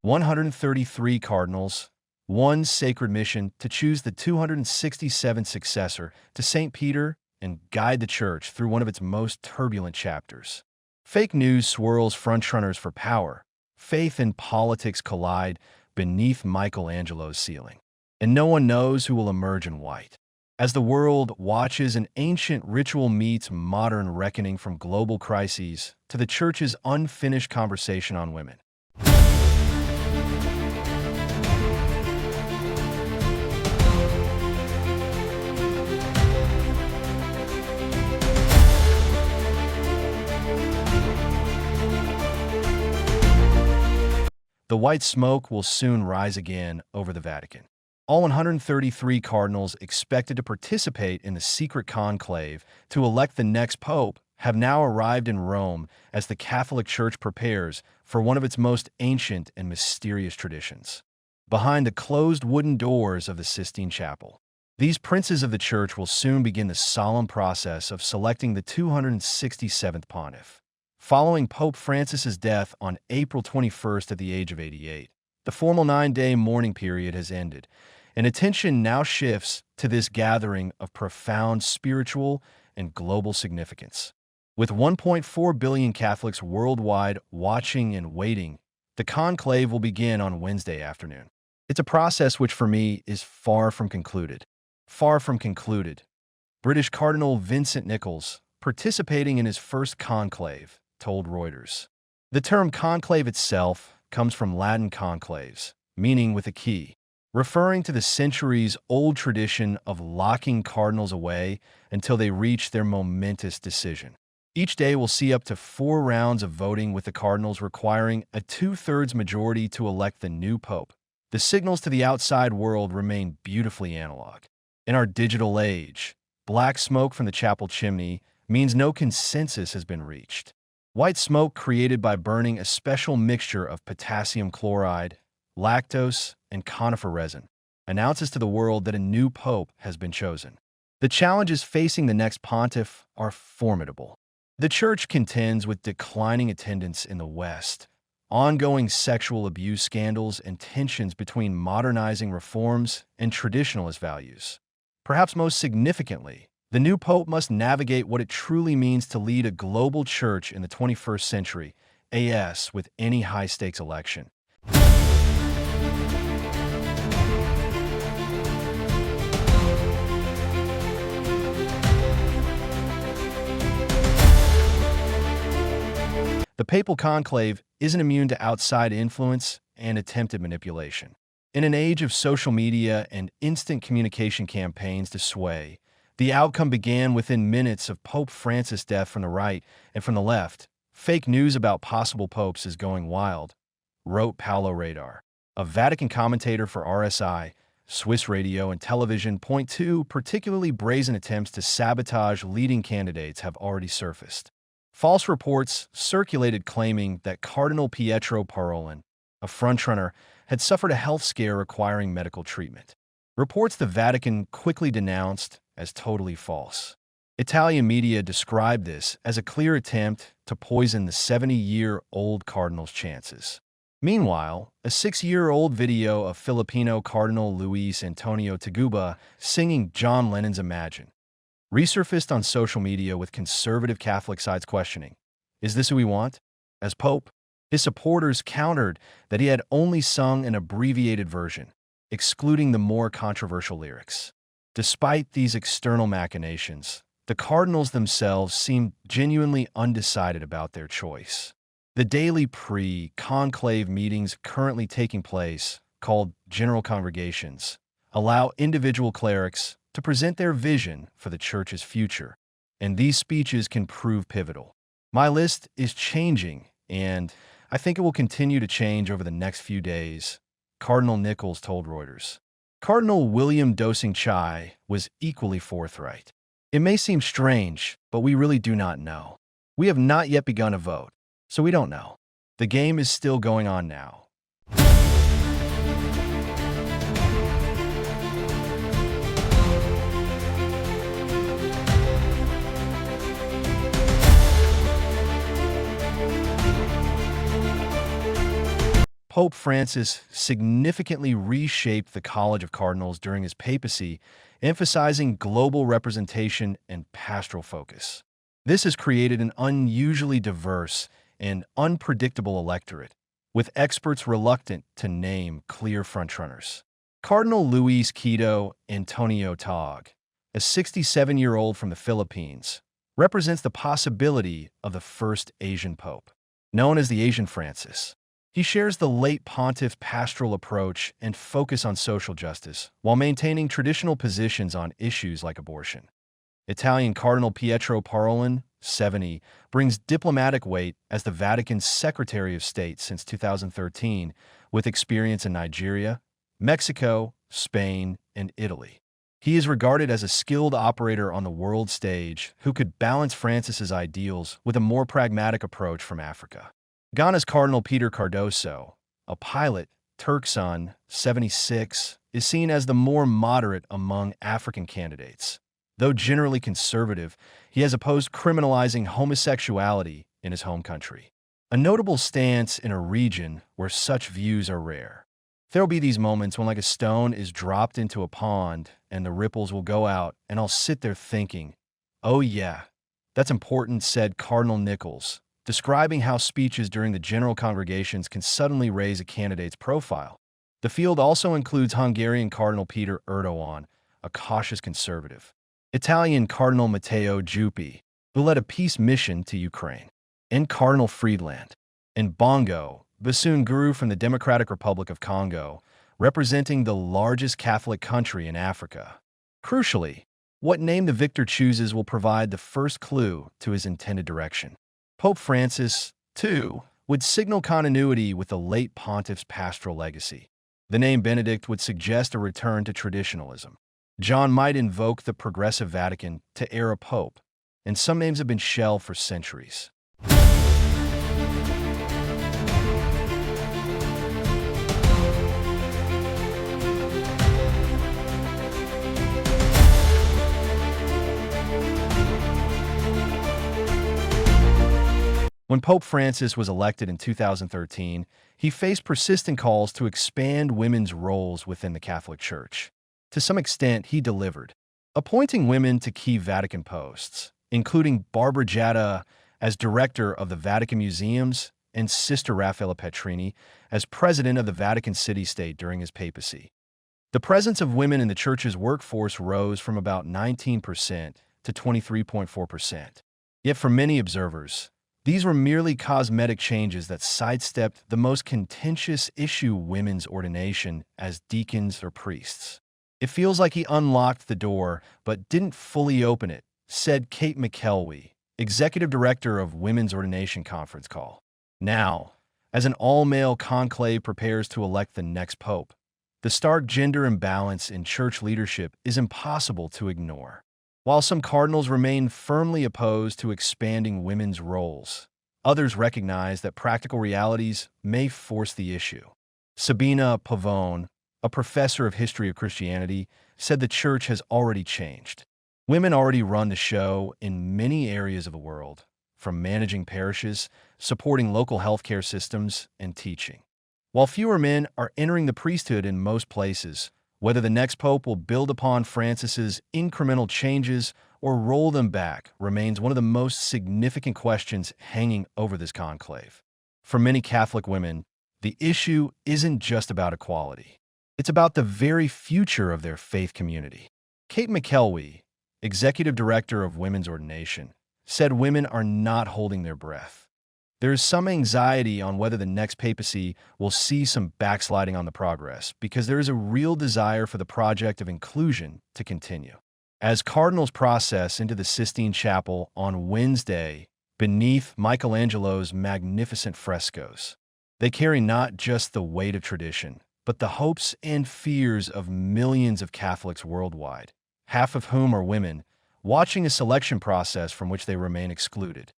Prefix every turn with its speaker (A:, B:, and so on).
A: 133 cardinals, one sacred mission to choose the 267th successor to St. Peter and guide the Church through one of its most turbulent chapters. Fake news swirls frontrunners for power. Faith and politics collide beneath Michelangelo's ceiling. And no one knows who will emerge in white. As the world watches, an ancient ritual meets modern reckoning, from global crises to the Church's unfinished conversation on women. The white smoke will soon rise again over the Vatican. All 133 cardinals expected to participate in the secret conclave to elect the next pope have now arrived in Rome as the Catholic Church prepares for one of its most ancient and mysterious traditions. Behind the closed wooden doors of the Sistine Chapel, these princes of the Church will soon begin the solemn process of selecting the 267th pontiff. Following Pope Francis's death on April 21st at the age of 88, the formal 9-day mourning period has ended, and attention now shifts to this gathering of profound spiritual and global significance. With 1.4 billion Catholics worldwide watching and waiting, the conclave will begin on Wednesday afternoon. It's a process which, for me, is far from concluded. Far from concluded. British Cardinal Vincent Nichols, participating in his first conclave, told Reuters. The term conclave itself comes from Latin conclaves, meaning with a key, referring to the centuries-old tradition of locking cardinals away until they reach their momentous decision. Each day will see up to 4 rounds of voting, with the cardinals requiring a 2/3 majority to elect the new pope. The signals to the outside world remain beautifully analog. In our digital age, black smoke from the chapel chimney means no consensus has been reached. White smoke, created by burning a special mixture of potassium chloride, lactose, and conifer resin, announces to the world that a new pope has been chosen. The challenges facing the next pontiff are formidable. The Church contends with declining attendance in the West, ongoing sexual abuse scandals, and tensions between modernizing reforms and traditionalist values. Perhaps most significantly, the new pope must navigate what it truly means to lead a global church in the 21st century, as with any high-stakes election. The Papal Conclave isn't immune to outside influence and attempted manipulation. In an age of social media and instant communication campaigns to sway, the outcome began within minutes of Pope Francis' death. From the right and from the left, fake news about possible popes is going wild, wrote Paolo Radar, a Vatican commentator for RSI. Swiss radio and television point to particularly brazen attempts to sabotage leading candidates have already surfaced. False reports circulated claiming that Cardinal Pietro Parolin, a frontrunner, had suffered a health scare requiring medical treatment. Reports the Vatican quickly denounced as totally false. Italian media described this as a clear attempt to poison the 70-year-old cardinal's chances. Meanwhile, a 6-year-old video of Filipino Cardinal Luis Antonio Taguba singing John Lennon's Imagine resurfaced on social media, with conservative Catholic sites questioning, "Is this who we want as Pope?" His supporters countered that he had only sung an abbreviated version, excluding the more controversial lyrics. Despite these external machinations, the cardinals themselves seemed genuinely undecided about their choice. The daily pre-conclave meetings currently taking place, called general congregations, allow individual clerics to present their vision for the Church's future, and these speeches can prove pivotal. My list is changing, and I think it will continue to change over the next few days, Cardinal Nichols told Reuters. Cardinal William Dosing Chai was equally forthright. "It may seem strange, but we really do not know. We have not yet begun a vote, so we don't know. The game is still going on now." Pope Francis significantly reshaped the College of Cardinals during his papacy, emphasizing global representation and pastoral focus. This has created an unusually diverse and unpredictable electorate, with experts reluctant to name clear frontrunners. Cardinal Luis Quito Antonio Tog, a 67-year-old from the Philippines, represents the possibility of the first Asian pope. Known as the Asian Francis, he shares the late pontiff's pastoral approach and focus on social justice while maintaining traditional positions on issues like abortion. Italian Cardinal Pietro Parolin, 70, brings diplomatic weight as the Vatican's Secretary of State since 2013, with experience in Nigeria, Mexico, Spain, and Italy. He is regarded as a skilled operator on the world stage who could balance Francis's ideals with a more pragmatic approach from Africa. Ghana's Cardinal Peter Cardoso, a pilot, Turkson, 76, is seen as the more moderate among African candidates. Though generally conservative, he has opposed criminalizing homosexuality in his home country, a notable stance in a region where such views are rare. There will be these moments when like a stone is dropped into a pond and the ripples will go out, and I'll sit there thinking, oh yeah, that's important, said Cardinal Nichols, describing how speeches during the general congregations can suddenly raise a candidate's profile. The field also includes Hungarian Cardinal Peter Erdogan, a cautious conservative, Italian Cardinal Matteo Zuppi, who led a peace mission to Ukraine, and Cardinal Friedland, and Bongo, Bassoon Guru from the Democratic Republic of Congo, representing the largest Catholic country in Africa. Crucially, what name the victor chooses will provide the first clue to his intended direction. Pope Francis, too, would signal continuity with the late pontiff's pastoral legacy. The name Benedict would suggest a return to traditionalism. John might invoke the progressive Vatican to heir a pope, and some names have been shelved for centuries. When Pope Francis was elected in 2013, he faced persistent calls to expand women's roles within the Catholic Church. To some extent, he delivered, appointing women to key Vatican posts, including Barbara Jatta as director of the Vatican Museums and Sister Raffaella Petrini as president of the Vatican City-State during his papacy. The presence of women in the Church's workforce rose from about 19% to 23.4%. Yet for many observers, these were merely cosmetic changes that sidestepped the most contentious issue: women's ordination as deacons or priests. It feels like he unlocked the door but didn't fully open it, said Kate McKelwey, executive director of Women's Ordination Conference Call. Now, as an all-male conclave prepares to elect the next pope, the stark gender imbalance in church leadership is impossible to ignore. While some cardinals remain firmly opposed to expanding women's roles, others recognize that practical realities may force the issue. Sabina Pavone, a professor of history of Christianity, said the church has already changed. Women already run the show in many areas of the world, from managing parishes, supporting local healthcare systems, and teaching. While fewer men are entering the priesthood in most places, whether the next pope will build upon Francis's incremental changes or roll them back remains one of the most significant questions hanging over this conclave. For many Catholic women, the issue isn't just about equality. It's about the very future of their faith community. Kate McKelwey, executive director of Women's Ordination, said women are not holding their breath. There is some anxiety on whether the next papacy will see some backsliding on the progress because there is a real desire for the project of inclusion to continue. As cardinals process into the Sistine Chapel on Wednesday beneath Michelangelo's magnificent frescoes, they carry not just the weight of tradition, but the hopes and fears of millions of Catholics worldwide, half of whom are women, watching a selection process from which they remain excluded.